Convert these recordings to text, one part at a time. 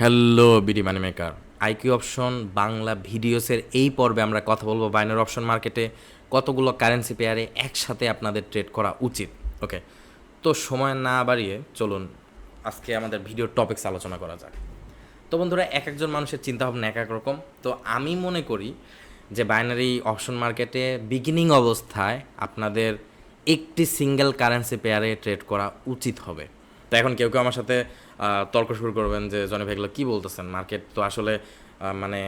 Hello BD money maker IQ option Bangla ভিডিওসের এই পর্বে আমরা কথা বলবো বাইনারি অপশন মার্কেটে কতগুলো কারেন্সি পেয়ারে একসাথে আপনাদের ট্রেড করা উচিত। ওকে, তো সময় না বাড়িয়ে চলুন আজকে আমাদের ভিডিওর টপিকস আলোচনা করা যাক। তো বন্ধুরা, এক একজন মানুষের চিন্তাভাবনা এক এক রকম। তো আমি মনে করি যে বাইনারি অপশন মার্কেটে বিগিনিং অবস্থায় আপনাদের একটি সিঙ্গেল কারেন্সি পেয়ারে ট্রেড করা উচিত হবে। তো এখন কেউ কেউ আমার সাথে তর্ক শুরু করবেন যে জনি ভাই এগুলো কী বলতেছেন, মার্কেট তো আসলে মানে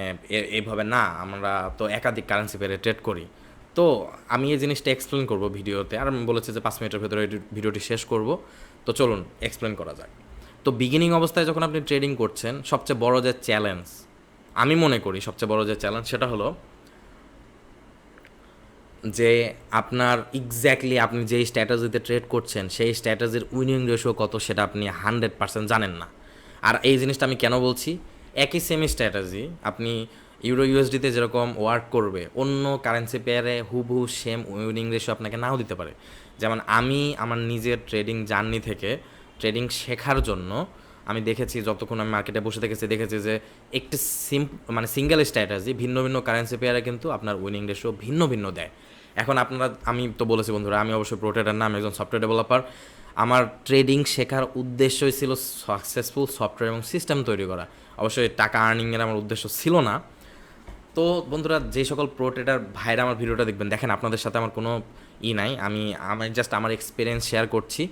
এইভাবে না, আমরা তো একাধিক কারেন্সি পেয়ারে ট্রেড করি। তো আমি এই জিনিসটা এক্সপ্লেন করব ভিডিওতে, আর আমি বলেছি যে 5 মিনিটের ভেতরে ভিডিওটি শেষ করব। তো চলুন এক্সপ্লেন করা যাক। তো বিগিনিং অবস্থায় যখন আপনি ট্রেডিং করছেন, সবচেয়ে বড় যে চ্যালেঞ্জ, আমি মনে করি সবচেয়ে বড় যে চ্যালেঞ্জ সেটা হলো যে আপনার এক্স্যাক্টলি আপনি যেই স্ট্র্যাটেজিতে ট্রেড করছেন সেই স্ট্র্যাটেজির উইনিং রেশিও কত সেটা আপনি 100% জানেন না। আর এই জিনিসটা আমি কেন বলছি, একই সেমি স্ট্র্যাটেজি আপনি ইউরো ইউএসডিতে যেরকম ওয়ার্ক করবে, অন্য কারেন্সি পেয়ারে হুবহু সেম উইনিং রেশিও আপনাকে নাও দিতে পারে। যেমন আমি আমার নিজের ট্রেডিং জার্নি থেকে ট্রেডিং শেখার জন্য আমি দেখেছি, যতক্ষণ আমি মার্কেটে বসে দেখেছি যে একটি সিঙ্গেল স্ট্র্যাটেজি ভিন্ন ভিন্ন কারেন্সি পেয়ারে কিন্তু আপনার উইনিং রেশিও ভিন্ন ভিন্ন দেয়। এখন আপনারা, আমি তো বলেছি বন্ধুরা, আমি অবশ্যই প্রো ট্রেডার না, আমি একজন সফটওয়্যার ডেভেলপার। আমার ট্রেডিং শেখার উদ্দেশ্যই ছিল সাকসেসফুল সফটওয়্যার এবং সিস্টেম তৈরি করা। অবশ্যই টাকা আর্নিংয়ের আমার উদ্দেশ্য ছিল না। তো বন্ধুরা, যে সকল প্রো ট্রেডার ভাইরা আমার ভিডিওটা দেখেন, আপনাদের সাথে আমার কোনো নাই, আমি জাস্ট আমার এক্সপিরিয়েন্স শেয়ার করছি।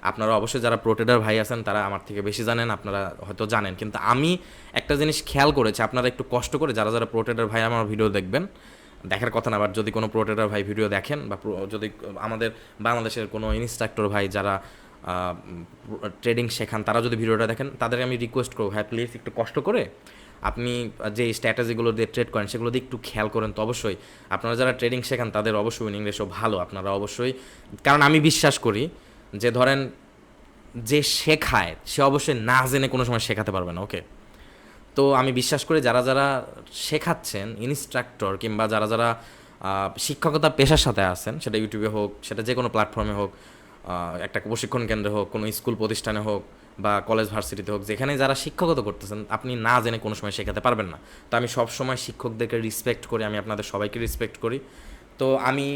আপনারা অবশ্যই যারা প্রো ট্রেডার ভাই আছেন তারা আমার থেকে বেশি জানেন, আপনারা হয়তো জানেন, কিন্তু আমি একটা জিনিস খেয়াল করেছি, আপনারা একটু কষ্ট করে যারা যারা প্রো ট্রেডার ভাই আমার ভিডিও দেখবেন, দেখার কথা না, আবার যদি কোনো প্রো ট্রেডার ভাই ভিডিও দেখেন বা যদি আমাদের বাংলাদেশের কোনো ইনস্ট্রাক্টর ভাই যারা ট্রেডিং শেখান তারা যদি ভিডিওটা দেখেন, তাদেরকে আমি রিকোয়েস্ট করবো, ভাই প্লিজ একটু কষ্ট করে আপনি যে স্ট্র্যাটেজিগুলো দিয়ে ট্রেড করেন সেগুলো দিয়ে একটু খেয়াল করেন। তো অবশ্যই আপনারা যারা ট্রেডিং শেখান তাদের অবশ্যই উইনিং রেশিও ভালো, আপনারা অবশ্যই, কারণ আমি বিশ্বাস করি যে ধরেন যে শেখায় সে অবশ্যই না জেনে কোনো সময় শেখাতে পারবে না। ওকে, তো আমি বিশ্বাস করি যারা যারা শেখাচ্ছেন ইনস্ট্রাক্টর কিংবা যারা যারা শিক্ষকতা পেশার সাথে আছেন, সেটা ইউটিউবে হোক, সেটা যে কোনো প্ল্যাটফর্মে হোক, একটা প্রশিক্ষণ কেন্দ্রে হোক, কোনো স্কুল প্রতিষ্ঠানে হোক বা কলেজ ভার্সিটিতে হোক, যেখানে যারা শিক্ষকতা করতেছেন, আপনি না জেনে কোনো সময় শেখাতে পারবেন না। তো আমি সব সময় শিক্ষকদেরকে রেসপেক্ট করি, আমি আপনাদের সবাইকে রেসপেক্ট করি। তো আমি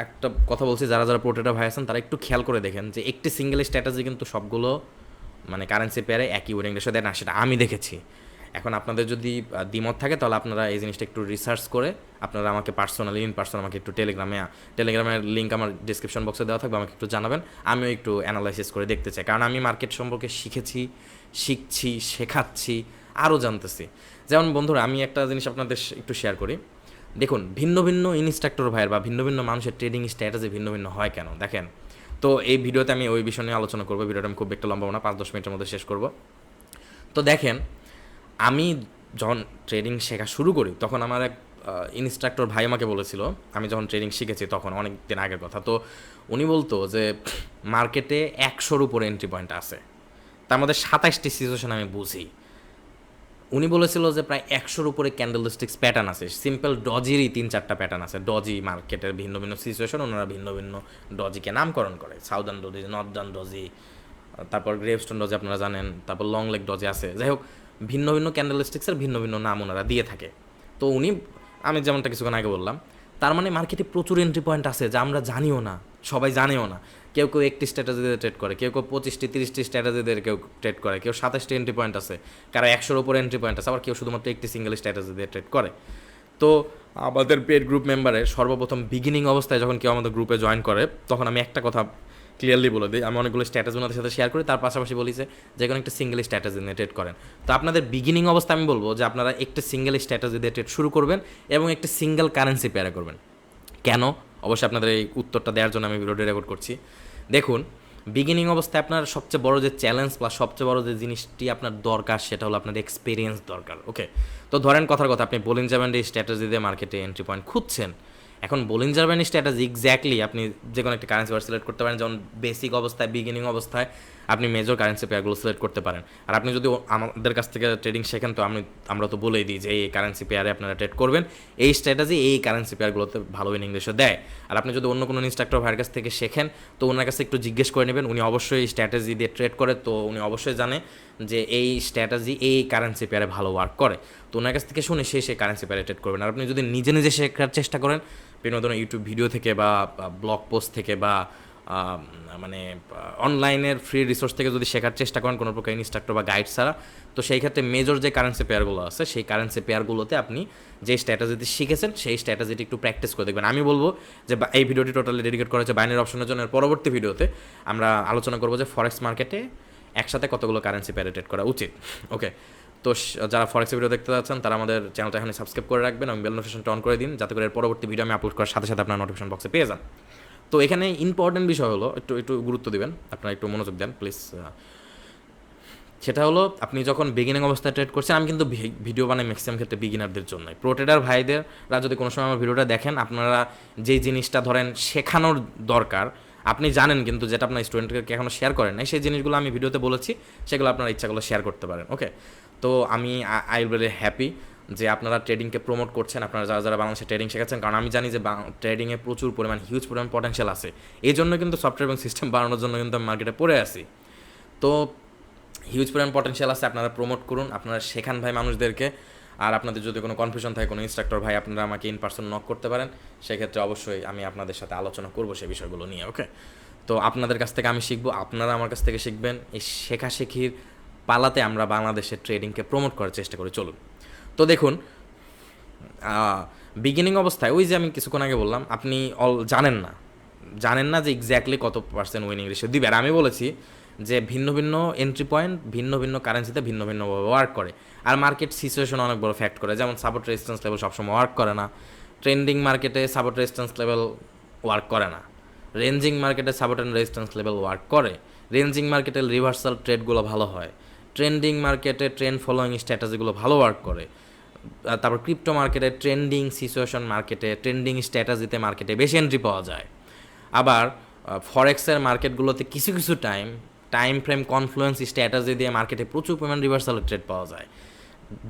একটা কথা বলছি, যারা যারা প্রোটেটার ভাই আছেন তারা একটু খেয়াল করে দেখেন যে একটি সিঙ্গেল স্ট্র্যাটেজি কিন্তু সবগুলো মানে কারেন্সি পেয়ারে একই উইনিং রেশিও দেয় না, সেটা আমি দেখেছি। এখন আপনাদের যদি দ্বিমত থাকে তাহলে আপনারা এই জিনিসটা একটু রিসার্চ করে আপনারা আমাকে পার্সোনালি আমাকে একটু টেলিগ্রামের লিঙ্ক আমার ডিসক্রিপশন বক্সে দেওয়া থাকবে, আমাকে একটু জানাবেন। আমিও একটু অ্যানালাইসিস করে দেখতে চাই, কারণ আমি মার্কেট সম্পর্কে শিখছি, শেখাচ্ছি, আরও জানতেছি। যেমন বন্ধুরা, আমি একটা জিনিস আপনাদের একটু শেয়ার করি। দেখুন, ভিন্ন ভিন্ন ইনস্ট্রাক্টর ভাইয়ের বা ভিন্ন ভিন্ন মানুষের ট্রেডিং স্ট্র্যাটেজি ভিন্ন ভিন্ন হয় কেন দেখেন। তো এই ভিডিওতে আমি ওই বিষয় নিয়ে আলোচনা করবো। ভিডিওটা আমি খুব একটা লম্বা না, 5-10 মিনিটের মধ্যে শেষ করব। তো দেখেন, আমি যখন ট্রেডিং শেখা শুরু করি তখন আমার এক ইনস্ট্রাক্টর ভাই আমাকে বলেছিল, আমি যখন ট্রেডিং শিখেছি তখন অনেক দিন আগের কথা, তো উনি বলতো যে মার্কেটে 100-র উপরে এন্ট্রি পয়েন্ট আছে, তার মধ্যে 27টি সিচুয়েশন আমি বুঝি। উনি বলেছিল যে প্রায় 100-র উপরে ক্যান্ডেলস্টিক্স প্যাটার্ন আছে, সিম্পল ডজিরই 3-4টা প্যাটার্ন আছে। ডজি মার্কেটের ভিন্ন ভিন্ন সিচুয়েশন, ওনারা ভিন্ন ভিন্ন ডজিকে নামকরণ করে, সাউদার্ন ডজি, নর্দার্ন ডজি, তারপর গ্রেভস্টোন ডজি আপনারা জানেন, তারপর লং লেগ ডজি আছে। যাই হোক, ভিন্ন ভিন্ন ক্যান্ডেলস্টিক্সের ভিন্ন ভিন্ন নাম ওনারা দিয়ে থাকে। তো উনি, আমি যেমনটা কিছুক্ষণ আগে বললাম, তার মানে মার্কেটে প্রচুর এন্ট্রি পয়েন্ট আছে যা আমরা জানিও না, সবাই জানেও না। কেউ কেউ একটি স্ট্র্যাটেজি দিয়ে ট্রেড করে, কেউ কেউ 25-30টি স্ট্র্যাটেজি দিয়ে কেউ ট্রেড করে, কেউ 27টি এন্ট্রি পয়েন্ট আছে, কারো 100-র উপরে এন্ট্রি পয়েন্ট আছে, আবার কেউ শুধুমাত্র একটি সিঙ্গেল স্ট্র্যাটেজি দিয়ে ট্রেড করে। তো আমাদের পেড গ্রুপ মেম্বারের সর্বপ্রথম বিগিনিং অবস্থায় যখন কেউ আমাদের গ্রুপে জয়েন করে, তখন আমি একটা কথা ক্লিয়ারলি বলে দিই, আমি অনেকগুলো স্ট্র্যাটেজি ওনাদের সাথে শেয়ার করি, তার পাশাপাশি বলি যে কোনো একটা সিঙ্গেল স্ট্র্যাটেজি নিয়ে ট্রেড করেন। তো আপনাদের বিগিনিং অবস্থা আমি বলবো যে আপনারা একটা সিঙ্গেল স্ট্র্যাটেজি দিয়ে ট্রেড শুরু করবেন এবং একটা সিঙ্গেল কারেন্সি পেয়ারে করবেন। কেন? অবশ্যই আপনাদের এই উত্তরটা দেওয়ার জন্য আমি ভিডিওটি রেকর্ড করছি। দেখুন, বিগিনিং অবস্থায় আপনার সবচেয়ে বড় যে চ্যালেঞ্জ প্লাস সবচেয়ে বড় যে জিনিসটি আপনার দরকার সেটা হলো আপনার এক্সপিরিয়েন্স দরকার। ওকে, তো ধরেন কথার কথা, আপনি বোলিঞ্জার ব্যান্ডের স্ট্র্যাটেজি দিয়ে মার্কেটে এন্ট্রি পয়েন্ট খুঁজছেন। এখন বোলিঞ্জার ব্যান্ডের স্ট্র্যাটেজি এক্স্যাক্টলি আপনি যে কোনো একটা কারেন্সি সিলেক্ট করতে পারেন, যেমন বেসিক অবস্থায়, বিগিনিং অবস্থায় আপনি মেজর কারেন্সি পেয়ারগুলো সিলেক্ট করতে পারেন। আর আপনি যদি আমাদের কাছ থেকে ট্রেডিং শেখেন তো আমরা তো বলেই দিই যে এই কারেন্সি পেয়ারে আপনারা ট্রেড করবেন, এই স্ট্র্যাটেজি এই কারেন্সি পেয়ারগুলোতে ভালো উইনিং রেশিও দেয়। আর আপনি যদি অন্য কোনো ইনস্ট্রাক্টর ভাইয়ের কাছ থেকে শেখেন তো ওনার কাছে একটু জিজ্ঞেস করে নেবেন, উনি অবশ্যই স্ট্র্যাটেজি দিয়ে ট্রেড করে, তো উনি অবশ্যই জানে যে এই স্ট্র্যাটেজি এই কারেন্সি পেয়ারে ভালো ওয়ার্ক করে, তো ওনার কাছ থেকে শুনে সেই কারেন্সি পেয়ারে ট্রেড করবেন। আর আপনি যদি নিজে নিজে শেখার চেষ্টা করেন বিভিন্ন ধরনের ইউটিউব ভিডিও থেকে বা ব্লগ পোস্ট থেকে বা মানে অনলাইনের ফ্রি রিসোর্স থেকে যদি শেখার চেষ্টা করেন কোনো প্রকার ইনস্ট্রাক্টর বা গাইড ছাড়া, তো সেই ক্ষেত্রে মেজর যে কারেন্সি পেয়ারগুলো আছে সেই কারেন্সি পেয়ারগুলোতে আপনি যে স্ট্র্যাটেজিটি শিখেছেন সেই স্ট্র্যাটেজিটি একটু প্র্যাকটিস করে দেখবেন। আমি বলবো যে এই ভিডিওটি টোটালি ডেডিকেট করা হচ্ছে বাইনারি অপশনের জন্য। পরবর্তী ভিডিওতে আমরা আলোচনা করবো যে ফরেক্স মার্কেটে একসাথে কতগুলো কারেন্সি পেয়ারে ট্রেড করা উচিত। ওকে, তো যারা ফরেক্স ভিডিও দেখতে যাচ্ছেন তারা আমাদের চ্যানেলটা এখানে সাবস্ক্রাইব করে রাখবেন এবং বেল নোটিফিকেশনটা অন করে দিন, যাতে করে পরবর্তী ভিডিও আমি আপলোড করার সাথে সাথে আপনার নোটিফিকেশন বক্সে পেয়ে যান। তো এখানে ইম্পর্টেন্ট বিষয় হলো, একটু গুরুত্ব দিবেন, আপনারা একটু মনোযোগ দেন প্লিজ। সেটা হলো আপনি যখন বিগিনিং অবস্থায় ট্রেড করছেন, আমি কিন্তু ভিডিও বানাই ম্যাক্সিমাম ক্ষেত্রে বিগিনারদের জন্যই। প্রো ট্রেডার ভাইদেররা যদি কোনো সময় আমার ভিডিওটা দেখেন, আপনারা যেই জিনিসটা ধরেন শেখানোর দরকার আপনি জানেন কিন্তু যেটা আপনার স্টুডেন্টকে এখনও শেয়ার করেন নাই, সেই জিনিসগুলো আমি ভিডিওতে বলেছি, সেগুলো আপনারা ইচ্ছাগুলো শেয়ার করতে পারেন। ওকে, তো আমি আই উইল ভেরি হ্যাপি যে আপনারা ট্রেডিংকে প্রমোট করছেন, আপনারা যারা বাংলাদেশে ট্রেডিং শেখাচ্ছেন, কারণ আমি জানি যে ট্রেডিংয়ে প্রচুর পরিমাণ হিউজ পরিমাণ পটেনশিয়াল আছে। এই জন্য কিন্তু সফটওয়্যার এবং সিস্টেম বানানোর জন্য কিন্তু আমি মার্কেটে পড়ে আসি। তো হিউজ পরিমাণ পটেনশিয়াল আছে, আপনারা প্রমোট করুন, আপনারা শেখান ভাই মানুষদেরকে। আর আপনাদের যদি কোনো কনফিউশন থাকে কোনো ইনস্ট্রাক্টর ভাই, আপনারা আমাকে ইন পার্সন নক করতে পারেন, সেক্ষেত্রে অবশ্যই আমি আপনাদের সাথে আলোচনা করবো সেই বিষয়গুলো নিয়ে। ওকে, তো আপনাদের কাছ থেকে আমি শিখবো, আপনারা আমার কাছ থেকে শিখবেন। এই শেখাশেখির পালাতে আমরা বাংলাদেশের ট্রেডিংকে প্রমোট করার চেষ্টা করি, চলুন। তো দেখুন, বিগিনিং অবস্থায় ওই যে আমি কিছুক্ষণ আগে বললাম, আপনি জানেন না যে এক্স্যাক্টলি কত পার্সেন্ট উইনিং রেশিও দিবে। আর আমি বলেছি যে ভিন্ন ভিন্ন এন্ট্রি পয়েন্ট ভিন্ন ভিন্ন কারেন্সিতে ভিন্ন ভিন্নভাবে ওয়ার্ক করে, আর মার্কেট সিচুয়েশন অনেক বড় ফ্যাক্ট করে। যেমন সাপোর্ট রেজিস্ট্যান্স লেভেল সবসময় ওয়ার্ক করে না, ট্রেন্ডিং মার্কেটে সাপোর্ট রেজিস্ট্যান্স লেভেল ওয়ার্ক করে না, রেঞ্জিং মার্কেটে support and resistance level work করে, রেঞ্জিং মার্কেটে রিভার্সাল ট্রেডগুলো ভালো হয়, ট্রেন্ডিং মার্কেটে ট্রেন্ড ফলোয়িং স্ট্র্যাটেজিগুলো ভালো ওয়ার্ক করে, তারপর ক্রিপ্টো মার্কেটে ট্রেন্ডিং সিচুয়েশন মার্কেটে ট্রেন্ডিং স্ট্র্যাটেজিতে মার্কেটে বেশি এন্ট্রি পাওয়া যায়। আবার ফরেক্সের মার্কেটগুলোতে কিছু কিছু টাইম ফ্রেম কনফ্লুয়েন্স স্ট্র্যাটেজি দিয়ে মার্কেটে প্রচুর পরিমাণ রিভার্সাল ট্রেড পাওয়া যায়।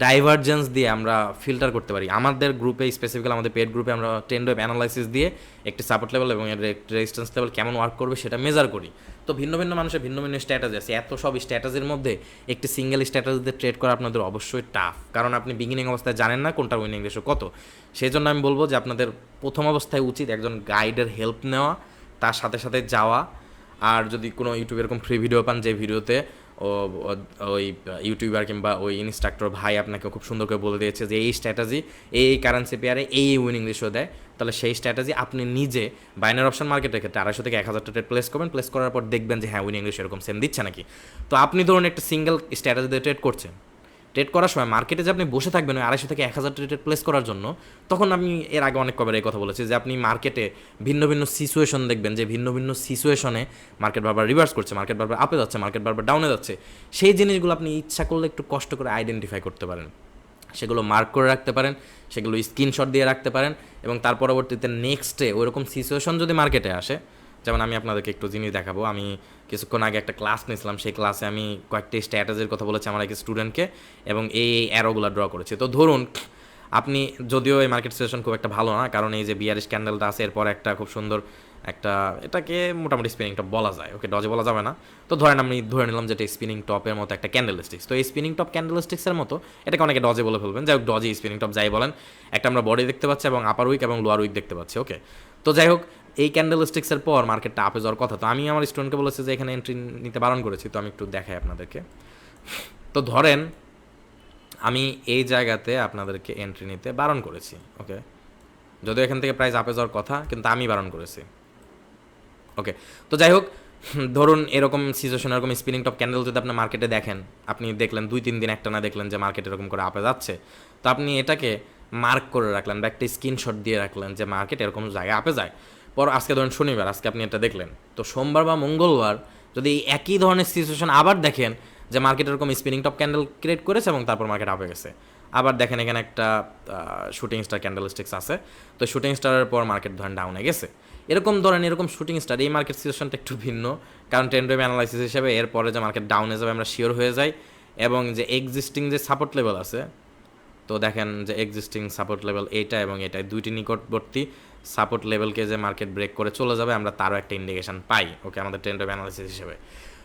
ডাইভারজেন্স দিয়ে আমরা ফিল্টার করতে পারি। আমাদের গ্রুপে স্পেসিফিক্যালি আমাদের পেড গ্রুপে আমরা ট্রেন্ড ওয়েভ অ্যানালাইসিস দিয়ে একটি সাপোর্ট লেভেল এবং রেজিস্ট্যান্স লেভেল কেমন ওয়ার্ক করবে সেটা মেজার করি। তো ভিন্ন ভিন্ন মানুষের ভিন্ন ভিন্ন স্ট্র্যাটেজি আছে, এত সব স্ট্র্যাটেজির মধ্যে একটি সিঙ্গেল স্ট্র্যাটেজিতে ট্রেড করা আপনাদের অবশ্যই টাফ, কারণ আপনি বিগিনিং অবস্থায় জানেন না কোনটা উইনিং রেশিও কত। সেই জন্য আমি বলবো যে আপনাদের প্রথম অবস্থায় উচিত একজন গাইডের হেল্প নেওয়া, তার সাথে সাথে যাওয়া। আর যদি কোনো ইউটিউবে এরকম ফ্রি ভিডিও পান যে ভিডিওতে ওই ইউটিউবার কিংবা ওই ইনস্ট্রাক্টর ভাই আপনাকে খুব সুন্দর করে বলে দিয়েছে যে এই স্ট্র্যাটেজি এই কারেন্সি পেয়ারে এই উইনিং রেশিও দেয়, তাহলে সেই স্ট্র্যাটেজি আপনি নিজে বাইনারি অপশন মার্কেটের ক্ষেত্রে 250 থেকে 1000 ট্রেড প্লেস করবেন, প্লেস করার পর দেখবেন যে হ্যাঁ উইনিং রেশিও এরকম সেম দিচ্ছে নাকি। তো আপনি ধরুন একটা সিঙ্গেল স্ট্র্যাটেজি দিয়ে ট্রেড করছেন, ট্রেড করার সময় মার্কেটে যে আপনি বসে থাকবেন ওই 250 থেকে 1000 ট্রেড প্লেস করার জন্য, তখন আমি এর আগে অনেক কবার এই কথা বলেছি যে আপনি মার্কেটে ভিন্ন ভিন্ন সিচুয়েশন দেখবেন, যে ভিন্ন ভিন্ন সিচুয়েশনে মার্কেট বারবার রিভার্স করছে, মার্কেট বারবার আপে যাচ্ছে, মার্কেট বারবার ডাউনে যাচ্ছে। সেই জিনিসগুলো আপনি ইচ্ছা করলে একটু কষ্ট করে আইডেন্টিফাই করতে পারেন, সেগুলো মার্ক করে রাখতে পারেন, সেগুলো স্ক্রিনশট দিয়ে রাখতে পারেন, এবং তার পরবর্তীতে নেক্সটে ওইরকম সিচুয়েশন যদি মার্কেটে আসে, যেমন আমি আপনাদেরকে একটু জিনিস দেখাবো। আমি কিছুক্ষণ আগে একটা ক্লাস নিয়েছিলাম, সেই ক্লাসে আমি কয়েকটি স্ট্র্যাটেজির কথা বলেছি আমার এক স্টুডেন্টকে, এবং এই অ্যারোগুলো ড্র করেছি। তো ধরুন আপনি, যদিও এই মার্কেট সিচুয়েশন খুব একটা ভালো না, কারণ এই যে বিয়ারিশ ক্যান্ডেলটা আছে এরপর একটা খুব সুন্দর একটা, এটাকে মোটামুটি স্পিনিং টপ বলা যায়, ওকে ডজে বলা যাবে না। তো আমি ধরে নিলাম যেটা স্পিনিং টপের মতো একটা ক্যান্ডেলস্টিক্স। তো এই স্পিনিং টপ ক্যান্ডেলস্টিক্সের মতো এটাকে অনেকে ডজে বলে ফেলবেন, যাই হোক ডজে স্পিনিং টপ যাই বলেন, একটা আমরা বডি দেখতে পাচ্ছি এবং আপার উইক এবং লোয়ার উইক দেখতে পাচ্ছি। ওকে, তো যাই হোক এই ক্যান্ডেলস্টিক্সের পর মার্কেটটা আপে যাওয়ার কথা। তো আমি আমার স্টুডেন্টকে বলেছি যে এখানে এন্ট্রি নিতে বারণ করেছি, তো আমি একটু দেখাই আপনাদেরকে। তো ধরেন আমি এই জায়গাতে আপনাদেরকে এন্ট্রি নিতে বারণ করেছি, ওকে, যদিও এখান থেকে প্রাইস আপে যাওয়ার কথা কিন্তু আমি বারণ করেছি। ওকে, তো যাই হোক ধরুন এরকম সিচুয়েশন, এরকম স্পিনিং টপ ক্যান্ডেল যদি আপনি মার্কেটে দেখেন, আপনি দেখলেন 2-3 দিন একটা না দেখলেন যে মার্কেট এরকম করে আপে যাচ্ছে, তো আপনি এটাকে মার্ক করে রাখলেন বা একটা স্ক্রিনশট দিয়ে রাখলেন যে মার্কেট এরকম জায়গায় আপে যায়। পর আজকে ধরুন শনিবার, আজকে আপনি এটা দেখলেন, তো সোমবার বা মঙ্গলবার যদি একই ধরনের সিচুয়েশন আবার দেখেন যে মার্কেট এরকম স্পিনিং টপ ক্যান্ডেল ক্রিয়েট করেছে এবং তারপর মার্কেট আপে গেছে, আবার দেখেন এখানে একটা শুটিং স্টার ক্যান্ডেলস্টিক্স আছে, তো শুটিং স্টারের পর মার্কেট ধরেন ডাউনে গেছে, এরকম ধরেন এরকম শুটিং স্টার এই মার্কেট সিচুয়েশনটা একটু ভিন্ন, কারণ ট্রেন্ড ওয়েভ অ্যানালাইসিস হিসেবে এরপরে যে মার্কেট ডাউনে যাবে আমরা শিওর হয়ে যাই, এবং যে এক্সিস্টিং যে সাপোর্ট লেভেল আছে, তো দেখেন যে এক্সিস্টিং সাপোর্ট লেভেল এইটা এবং এটাই দুইটি নিকটবর্তী সাপোর্ট লেভেলকে যে মার্কেট ব্রেক করে চলে যাবে আমরা তারও একটা ইন্ডিকেশন পাই, ওকে, আমাদের ট্রেন্ড ওয়েভ অ্যানালাইসিস হিসেবে।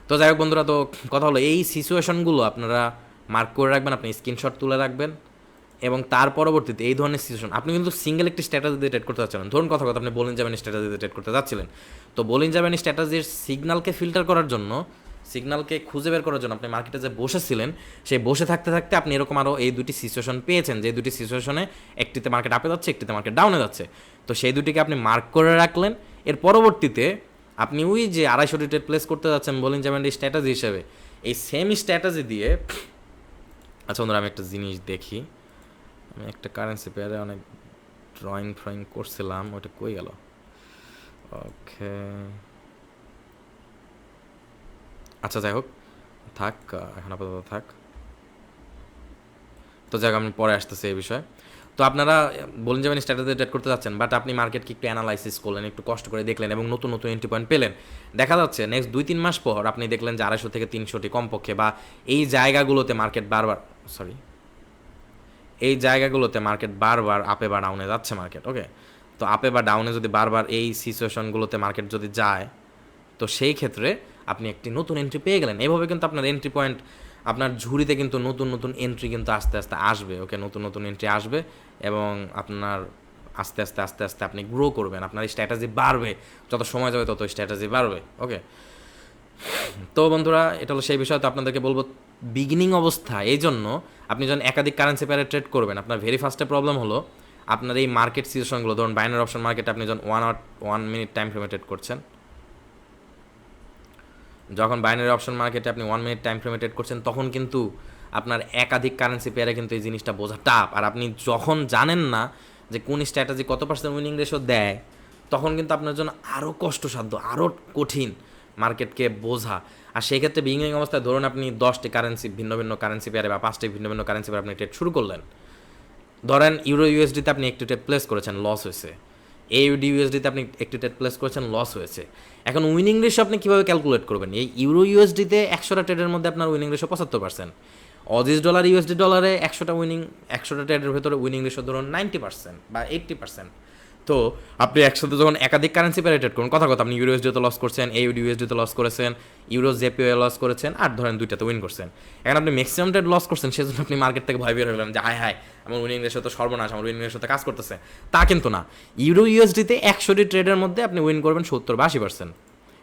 তো যাই হোক বন্ধুরা, তো কথা হলো এই সিচুয়েশনগুলো আপনারা মার্ক করে রাখবেন, আপনি স্ক্রিনশট তুলে রাখবেন, এবং তার পরবর্তীতে এই ধরনের সিচুয়েশন আপনি কিন্তু সিঙ্গেল একটি স্ট্র্যাটেজি দিয়ে ট্রেড করতে যাচ্ছিলেন, ধরুন কথা আপনি বোলিং যাবেন স্ট্র্যাটেজি দিয়ে ট্রেড করতে যাচ্ছিলেন, তো বোলিং যাবেন স্ট্র্যাটেজির সিগন্যালকে ফিল্টার করার জন্য, সিগন্যালকে খুঁজে বের করার জন্য আপনি মার্কেটে যে বসেছিলেন, সেই বসে থাকতে থাকতে আপনি এরকম আরও এই দুটি সিচুয়েশন পেয়েছেন, যে দুটি সিচুয়েশনে একটিতে মার্কেট আপে যাচ্ছে, একটিতে মার্কেট ডাউনে যাচ্ছে, তো সেই দুটিকে আপনি মার্ক করে রাখলেন। এর পরবর্তীতে আপনি ওই যে 250 ট্রেড প্লেস করতে যাচ্ছেন বোলিং যাবেন স্ট্র্যাটেজি হিসেবে, এই সেম স্ট্র্যাটেজি দিয়ে, আচ্ছা বন্ধুরা আমি একটা জিনিস দেখি, আমি একটা কারেন্সি পেয়ারে অনেক ড্রয়িং করছিলাম, ওটা কই গেল, ওকে, আচ্ছা যাই হোক থাক, এখন আপাতত থাক, তো যাই হোক আমি পরে আসতেছি এই বিষয়ে। তো আপনারা বলেন যাবেন স্ট্র্যাটেজি ট্রেড করতে যাচ্ছেন, বাট আপনি মার্কেটকে একটু অ্যানালাইসিস করলেন, একটু কষ্ট করে দেখলেন এবং নতুন নতুন এন্ট্রি পয়েন্ট পেলেন, দেখা যাচ্ছে নেক্সট 2-3 মাস পর আপনি দেখলেন যে 250 থেকে 300টি কমপক্ষে, বা এই জায়গাগুলোতে মার্কেট বারবার এই জায়গাগুলোতে মার্কেট বারবার আপে বা ডাউনে যাচ্ছে মার্কেট, ওকে, তো আপে বা ডাউনে যদি বারবার এই সিচুয়েশনগুলোতে মার্কেট যদি যায়, তো সেই ক্ষেত্রে আপনি একটি নতুন এন্ট্রি পেয়ে গেলেন। এভাবে কিন্তু আপনার এন্ট্রি পয়েন্ট, আপনার ঝুড়িতে কিন্তু নতুন নতুন এন্ট্রি কিন্তু আস্তে আস্তে আসবে, ওকে, নতুন নতুন এন্ট্রি আসবে, এবং আপনার আস্তে আস্তে আস্তে আস্তে আপনি গ্রো করবেন, আপনার স্ট্র্যাটেজি বাড়বে, যত সময় যাবে তত স্ট্র্যাটেজি বাড়বে, ওকে। তো বন্ধুরা এটা হলো সেই বিষয়। তো আপনাদেরকে বলবো বিগিনিং অবস্থা, এই জন্য আপনি যখন একাধিক কারেন্সি পেয়ারে ট্রেড করবেন, আপনার ভেরি ফার্স্টে প্রবলেম হলো আপনার এই মার্কেট সিচুয়েশনগুলো, ধরুন বাইনারি অপশন মার্কেটে আপনি যখন 1 মিনিট টাইম ফ্রেমে ট্রেড করছেন, যখন বাইনারি অপশন মার্কেটে আপনি 1 মিনিট টাইম ফ্রেমে ট্রেড করছেন, তখন কিন্তু আপনার একাধিক কারেন্সি পেয়ারে কিন্তু এই জিনিসটা বোঝা টাফ, আর আপনি যখন জানেন না যে কোন স্ট্র্যাটেজি কত পার্সেন্ট উইনিং রেশিও দেয়, তখন কিন্তু আপনার জন্য আরও কষ্টসাধ্য, আরও কঠিন মার্কেটকে বোঝা। আর সেই ক্ষেত্রে বিগিনিং অবস্থায় ধরুন আপনি 10টি কারেন্সি ভিন্ন ভিন্ন কারেন্সি পেয়ারে বা 5টি ভিন্ন ভিন্ন কারেন্সি পেয়ারে আপনি ট্রেড শুরু করলেন, ধরেন ইউরো ইউএসডিতে আপনি একটি ট্রেড প্লেস করেছেন, লস হয়েছে, AUD USDতে আপনি একটি ট্রেড প্লেস করেছেন, লস হয়েছে, এখন উইনিং রেশিও আপনি কীভাবে ক্যালকুলেট করবেন? এই ইউরো ইউএসডিতে 100টা ট্রেডের মধ্যে আপনার উইনিং রেশিও 75%, অজিস ডলার USD ডলারে 100টা ট্রেডের ভেতরে উইনিং রেশিও ধরুন 90% বা 80%। তো আপনি একসাথে যখন একাধিক কারেন্সি পেয়ারে ট্রেড করুন, কথা আপনি ইউরো ইউএসডিতে লস করছেন, AUD USDতে লস করেছেন, ইউরো জেপিওয়ে লস করেছেন, আর ধরেন দুইটাতে উইন করছেন, এখন আপনি ম্যাক্সিমাম ট্রেড লস করছেন, সেজন্য আপনি মার্কেট থেকে ভয় বের হলেন যে হায় হায় আমার উইনিং রেশিও তো সর্বনাশ, আমার উইনিং রেশিওতে কাজ করতেছে, তা কিন্তু না। ইউরো ইউএসডিতে 100টি ট্রেডের মধ্যে আপনি উইন করবেন 70 বা 80%।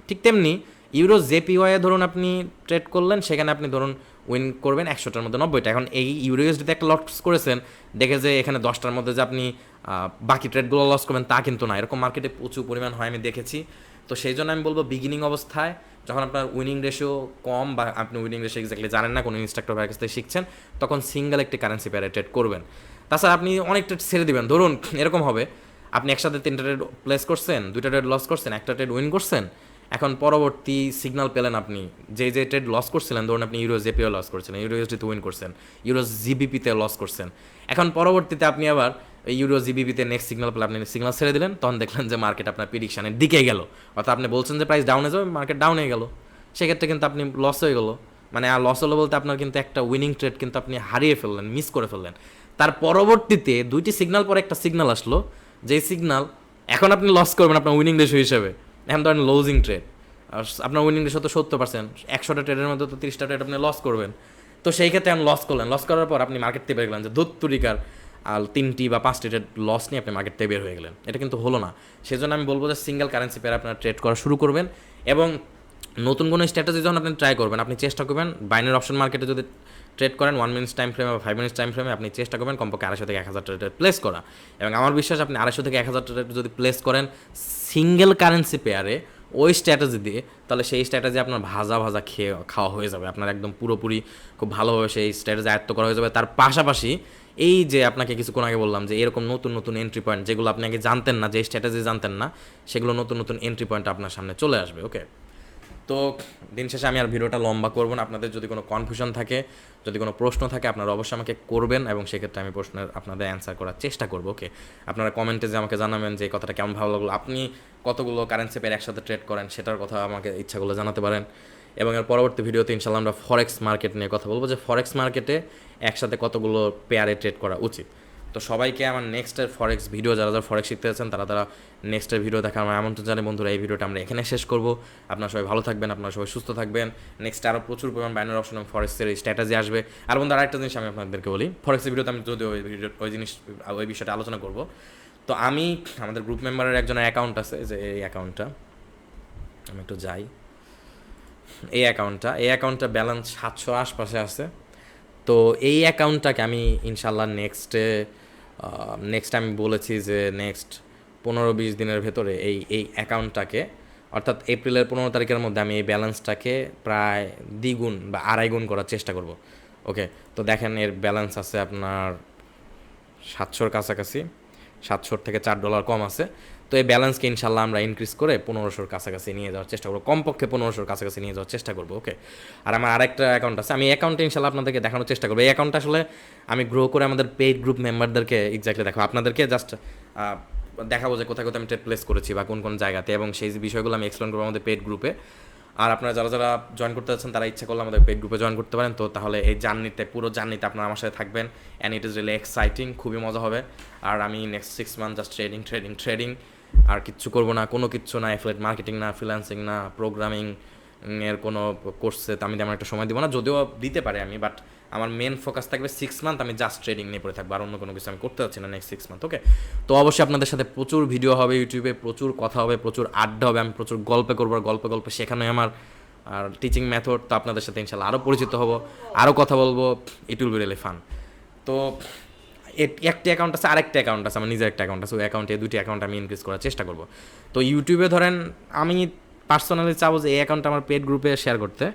ঠিক তেমনি ইউরো জেপিওয়ে ধরুন আপনি ট্রেড করলেন, সেখানে আপনি ধরুন উইন করবেন 100টার মধ্যে 90টা। এখন এই ইউরো ইউএসডিতে একটা লস করেছেন, দেখে যে এখানে 10টার মধ্যে যে আপনি বাকি ট্রেডগুলো লস করবেন, তা কিন্তু না, এরকম মার্কেটে প্রচুর পরিমাণ হয়, আমি দেখেছি। তো সেই জন্য আমি বলবো বিগিনিং অবস্থায় যখন আপনার উইনিং রেশিও কম, বা আপনি উইনিং রেশিও এক্স্যাক্টলি জানেন না, কোনো ইনস্ট্রাক্টর ভাইয়ের কাছ থেকে শিখছেন, তখন সিঙ্গেল একটি কারেন্সি পেয়ারে ট্রেড করবেন। তাছাড়া আপনি অনেক ট্রেড ছেড়ে দেবেন, ধরুন এরকম হবে আপনি একসাথে 3টা ট্রেড প্লেস করছেন, 2টা ট্রেড লস করছেন, একটা ট্রেড উইন করছেন, এখন পরবর্তী সিগন্যাল পেলেন আপনি যে ট্রেড লস করছিলেন, ধরুন আপনি ইউরো জেপিও লস করছেন, ইউরো ইউএসডিতে উইন করছেন, ইউরো জিবিপিতে লস করছেন, এখন পরবর্তীতে আপনি আবার ইউরো জিবিপিতে নেক্সট সিগন্যাল পেলে আপনি সিগন্যাল ছেড়ে দিলেন, তখন দেখলেন যে মার্কেট আপনার প্রিডিকশনের দিকে গেল, অর্থাৎ আপনি বলছেন যে প্রাইস ডাউনে যাবে, মার্কেট ডাউনে গেল, সেক্ষেত্রে কিন্তু আপনি লস হয়ে গেল, মানে আর লস হলো বলতে আপনার কিন্তু একটা উইনিং ট্রেড কিন্তু আপনি হারিয়ে ফেললেন, মিস করে ফেললেন। তার পরবর্তীতে 2টি সিগন্যাল পরে একটা সিগন্যাল আসলো, যেই সিগন্যাল এখন আপনি লস করবেন আপনার উইনিং রেশিও হিসেবে, এখন ধরেন লুজিং ট্রেড, আর আপনার উইনিং রেশিও তো 70%, 100টা ট্রেডের মধ্যে তো 30টা ট্রেড আপনি লস করবেন, তো সেই ক্ষেত্রে আপনি লস করলেন, লস করার পর আপনি মার্কেট থেকে বের গেলেন যে ধুত্তুরিকার, আর 3টি বা 5টি ট্রেড লস নিয়ে আপনি মার্কেট থেকে বের হয়ে গেলেন, এটা কিন্তু হলো না। সেজন্য আমি বলবো যে সিঙ্গেল কারেন্সি পেয়ারে আপনারা ট্রেড করা শুরু করবেন, এবং নতুন কোনো স্ট্র্যাটেজি যখন আপনি ট্রাই করবেন, আপনি চেষ্টা করবেন বাইনারি অপশন মার্কেটে যদি ট্রেড করেন 1 মিনিট টাইম ফ্রেমে বা 5 মিনিট টাইম ফ্রেমে, আপনি চেষ্টা করবেন কমপক্ষে 250 থেকে 1000 ট্রেড প্লেস করা, এবং আমার বিশ্বাস আপনি 250 থেকে 1000 ট্রেড যদি প্লেস করেন সিঙ্গেল কারেন্সি পেয়ারে ওই স্ট্র্যাটেজি দিয়ে, তাহলে সেই স্ট্র্যাটেজি আপনার ভাজা ভাজা খাওয়া হয়ে যাবে, আপনার একদম পুরোপুরি খুব ভালোভাবে সেই স্ট্র্যাটেজি আয়ত্ত করা হয়ে যাবে। তার পাশাপাশি এই যে আপনাকে কিছুক্ষণ আগে বললাম যে এরকম নতুন নতুন এন্ট্রি পয়েন্ট, যেগুলো আপনি আগে জানতেন না, যে স্ট্র্যাটেজি জানতেন না, সেগুলো নতুন নতুন এন্ট্রি পয়েন্ট আপনার সামনে চলে আসবে, ওকে। তো দিন শেষে আমি আর ভিডিওটা লম্বা করবো না। আপনাদের যদি কোনো কনফিউশন থাকে, যদি কোনো প্রশ্ন থাকে, আপনারা অবশ্যই আমাকে করবেন এবং সেক্ষেত্রে আমি প্রশ্নের আপনাদের অ্যান্সার করার চেষ্টা করবো। ওকে, আপনারা কমেন্টে যে আমাকে জানাবেন যে এই কথাটা কেমন ভালো লাগলো, আপনি কতগুলো কারেন্সি পেয়ার একসাথে ট্রেড করেন সেটার কথা আমাকে ইচ্ছাগুলো জানাতে পারেন। এবং এর পরবর্তী ভিডিওতে ইনশাল্লাহ আমরা ফরেক্স মার্কেট নিয়ে কথা বলবো, যে ফরেক্স মার্কেটে একসাথে কতগুলো পেয়ারে ট্রেড করা উচিত। তো সবাইকে আমার নেক্সটের ফরেক্স ভিডিও, যারা যারা ফরেক্স শিখতে চাচ্ছেন তারা নেক্সটের ভিডিও দেখার আমার আমন্ত্রণ জানাই। বন্ধুরা, এই ভিডিওটা আমরা এখানে শেষ করবো। আপনারা সবাই ভালো থাকবেন, আপনারা সবাই সুস্থ থাকবেন। নেক্সট আরও প্রচুর পরিমাণ বাইনারি অপশন এবং ফরেক্সের স্ট্র্যাটেজি আসবে। আর বন্ধু, আরেকটা জিনিস আমি আপনাদেরকে বলি, ফরেক্সের ভিডিওতে আমি যদি ওই বিষয়টা আলোচনা করবো। তো আমি আমাদের গ্রুপ মেম্বারের একজনের অ্যাকাউন্ট আছে, যে এই অ্যাকাউন্টটা আমি একটু যাই, এই অ্যাকাউন্টটা ব্যালেন্স 700 আশপাশে আছে। তো এই অ্যাকাউন্টটাকে আমি ইনশাল্লাহ নেক্সট আমি বলেছি যে নেক্সট 15-20 দিনের ভেতরে এই অ্যাকাউন্টটাকে, অর্থাৎ এপ্রিলের 15 তারিখের মধ্যে আমি এই ব্যালেন্সটাকে প্রায় দ্বিগুণ বা আড়াই গুণ করার চেষ্টা করব। ওকে, তো দেখেন এর ব্যালেন্স আছে আপনার 700-র কাছাকাছি, 700 থেকে $4 কম আছে। তো এই ব্যালেন্সকে ইনশাল্লাহ আমরা ইনক্রিজ করে 1500-র কাছাকাছি নিয়ে যাওয়ার চেষ্টা করবো, কমপক্ষে 1500-র কাছাকাছি নিয়ে যাওয়ার চেষ্টা করবো। ওকে, আর আমার আরেকটা অ্যাকাউন্ট আছে, আমি অ্যাকাউন্টে ইনশাল্লাহ আপনাদেরকে দেখানোর চেষ্টা করবো। এই অ্যাকাউন্টটা আসলে আমি গ্রো করে আমাদের পেইড গ্রুপ মেম্বারদেরকে এক্স্যাক্টলি দেখাবো, আপনাদেরকে জাস্ট দেখাবো যে কোথায় কোথায় আমি ট্রেড প্লেস করেছি বা কোন কোন জায়গাতে, এবং সেই বিষয়গুলো আমি এক্সপ্লেন করবো আমাদের পেইড গ্রুপে। আর আপনারা যারা যারা জয়েন করতে চাচ্ছেন তারা ইচ্ছা করলে আমাদের পেইড গ্রুপে জয়েন করতে পারেন। তো তাহলে এই পুরো জার্নিতে আপনারা আমার সাথে থাকবেন, and it is really exciting, খুবই মজা হবে। আর আমি নেক্সট 6 মান্থ জাস্ট ট্রেডিং আর কিচ্ছু করবো না, কোনো কিচ্ছু না, অ্যাফিলিয়েট মার্কেটিং না, ফ্রিল্যান্সিং না, প্রোগ্রামিং এর কোনো কোর্সে আমি তেমন একটা সময় দিব না, যদিও দিতে পারি আমি, বাট আমার মেন ফোকাস থাকবে 6 মান্থ আমি জাস্ট ট্রেডিং নিয়ে পড়ে থাকবো, আর অন্য কোনো কিছু আমি করতে পারছি না নেক্সট 6 মান্থ। ওকে, তো অবশ্যই আপনাদের সাথে প্রচুর ভিডিও হবে ইউটিউবে, প্রচুর কথা হবে, প্রচুর আড্ডা হবে, আমি প্রচুর গল্প করবো, আর গল্পে শেখানোই আমার আর টিচিং মেথড। তো আপনাদের সাথে ইনশাল্লাহ আরও পরিচিত হবো, আরও কথা বলবো, it will be really fun. তো একটি অ্যাকাউন্ট আছে, আরেকটা অ্যাকাউন্ট আছে, আমার নিজের একটা অ্যাকাউন্ট আছে, ওই অ্যাকাউন্টে দুটি অ্যাকাউন্ট আমি ইনক্রিজ করার চেষ্টা করবো। তো ইউটিউবে ধরেন আমি পার্সোনালি চাবো যে এই অ্যাকাউন্টটা আমার পেড গ্রুপে শেয়ার করতে।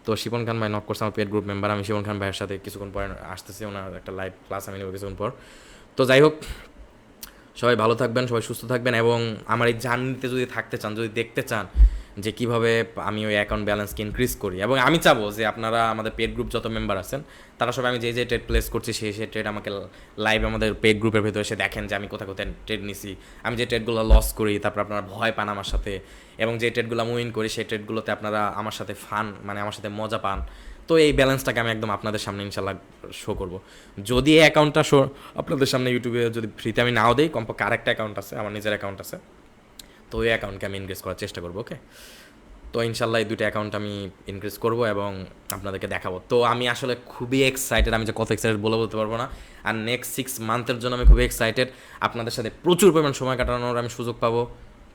তো শিপন খান ভাই নক করছে, আমার পেড গ্রুপ মেম্বার, আমি শিপন খান ভাইয়ের সাথে কিছুক্ষণ পরে আসতেছি, ওনার একটা লাইভ ক্লাস আমি নেবো কিছুক্ষণ পর। তো যাই হোক, সবাই ভালো থাকবেন, সবাই সুস্থ থাকবেন, এবং আমার এই জার্নিতে যদি থাকতে চান, যদি দেখতে চান যে কীভাবে আমি ওই অ্যাকাউন্ট ব্যালেন্সকে ইনক্রিজ করি, এবং আমি চাবো যে আপনারা আমাদের পেড গ্রুপ যত মেম্বার আছেন তারা সবাই আমি যে ট্রেড প্লেস করছি সেই ট্রেড আমাকে লাইভ আমাদের পেড গ্রুপের ভেতরে এসে দেখেন যে আমি কোথায় কোথায় ট্রেড নিছি, আমি যে ট্রেডগুলো লস করি, তারপর আপনারা ভয় পান আমার সাথে, এবং যে ট্রেডগুলো আমি উইন করি সেই ট্রেডগুলোতে আপনারা আমার সাথে আমার সাথে মজা পান। তো এই ব্যালেন্সটাকে আমি একদম আপনাদের সামনে ইনশাল্লাহ শো করবো। যদি এই অ্যাকাউন্টটা আপনাদের সামনে ইউটিউবে যদি ফ্রিতে আমি নাও দিই, কমপক্ষে আরেকটা অ্যাকাউন্ট আছে, আমার নিজের অ্যাকাউন্ট আছে, তো ওই অ্যাকাউন্টকে আমি ইনক্রিজ করার চেষ্টা করবো। ওকে, তো ইনশাল্লাহ এই দুটো অ্যাকাউন্ট আমি ইনক্রিজ করবো এবং আপনাদেরকে দেখাবো। তো আমি আসলে খুবই এক্সাইটেড, আমি যে কত এক্সাইটেড বলতে পারবো না। আর নেক্সট 6 মান্থের জন্য আমি খুবই এক্সাইটেড, আপনাদের সাথে প্রচুর পরিমাণ সময় কাটানোর আমি সুযোগ পাবো।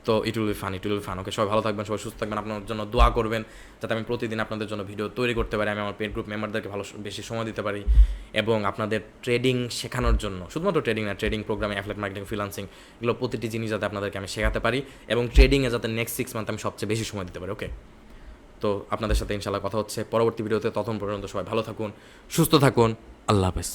তো ইট উইল বি ফান। ওকে, সবাই ভালো থাকবেন, সবাই সুস্থ থাকবেন, আপনার জন্য দোয়া করবেন যাতে আমি প্রতিদিন আপনাদের জন্য ভিডিও তৈরি করতে পারি, আমি আমার পেড গ্রুপ মেম্বারদেরকে বেশি সময় দিতে পারি, এবং আপনাদের ট্রেডিং শেখানোর জন্য, শুধুমাত্র ট্রেডিং না, ট্রেডিং প্রোগ্রামে, অ্যাফিলিয়েট মার্কেটিং, ফ্রিল্যান্সিং, এগুলো প্রতিটি জিনিস যাতে আপনাদেরকে আমি শেখাতে পারি, এবং ট্রেডিংয়ে যাতে নেক্সট 6 মান্থ আমি সবচেয়ে বেশি সময় দিতে পারি। ওকে, তো আপনাদের সাথে ইনশাল্লাহ কথা হচ্ছে পরবর্তী ভিডিওতে, ততক্ষণ পর্যন্ত সবাই ভালো থাকুন, সুস্থ থাকুন, আল্লাহ হাফেজ।